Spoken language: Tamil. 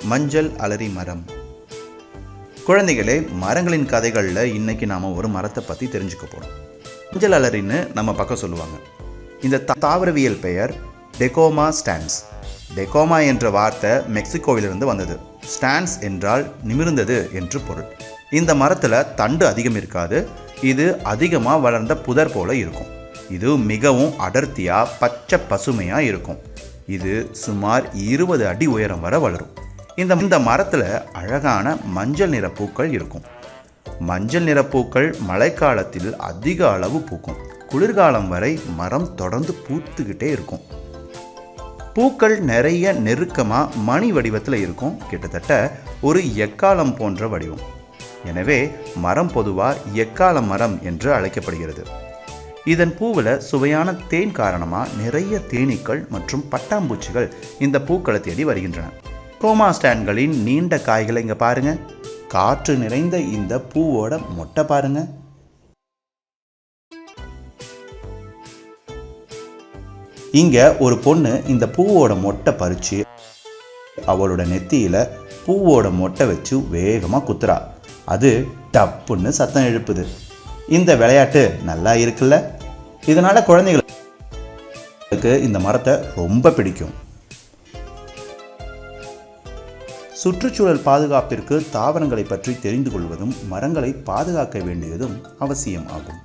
மஞ்சள் அலரி மரம். குழந்தைகளே, மரங்களின் கதைகளில் இன்னைக்கு நாம் ஒரு மரத்தை பற்றி தெரிஞ்சுக்க போகிறோம். மஞ்சள் அலரின்னு நம்ம பக்கம் சொல்லுவாங்க. இந்த தாவரவியல் பெயர் டெகோமா ஸ்டான்ஸ். டெகோமா என்ற வார்த்தை மெக்சிகோவிலிருந்து வந்தது. ஸ்டான்ஸ் என்றால் நிமிர்ந்தது என்று பொருள். இந்த மரத்தில் தண்டு அதிகம் இருக்காது. இது அதிகமாக வளர்ந்த புதர் போல இருக்கும். இது மிகவும் அடர்த்தியாக பச்சை பசுமையாக இருக்கும். இது சுமார் 20 அடி உயரம் வரை வளரும். இந்த மரத்தில் அழகான மஞ்சள் நிற பூக்கள் இருக்கும். மஞ்சள் நிற பூக்கள் மழைக்காலத்தில் அதிக அளவு பூக்கும். குளிர்காலம் வரை மரம் தொடர்ந்து பூத்துக்கிட்டே இருக்கும். பூக்கள் நிறைய நெருக்கமாக மணி வடிவத்தில் இருக்கும். கிட்டத்தட்ட ஒரு எக்காலம் போன்ற வடிவம். எனவே மரம் பொதுவாக எக்கால மரம் என்று அழைக்கப்படுகிறது. இதன் பூவில் சுவையான தேன் காரணமாக நிறைய தேனீக்கள் மற்றும் பட்டாம்பூச்சிகள் இந்த பூக்களை தேடி வருகின்றன. டெகோமா ஸ்டான்களின் நீண்ட காய்களை இங்கே பாருங்க. காற்று நிறைந்த இந்த பூவோட மொட்டை பாருங்க. இங்க ஒரு பொண்ணு இந்த பூவோட மொட்டை பறிச்சு அவளோட நெத்தியில பூவோட மொட்டை வச்சு வேகமா குத்துறா. அது டப்புன்னு சத்தம் எழுப்புது. இந்த விளையாட்டு நல்லா இருக்குல்ல? இதனால குழந்தைகளுக்கு இந்த மரத்தை ரொம்ப பிடிக்கும். சுற்றுச்சூழல் பாதுகாப்பிற்கு தாவரங்களை பற்றி தெரிந்து கொள்வதும் மரங்களை பாதுகாக்க வேண்டியதும் அவசியம் ஆகும்.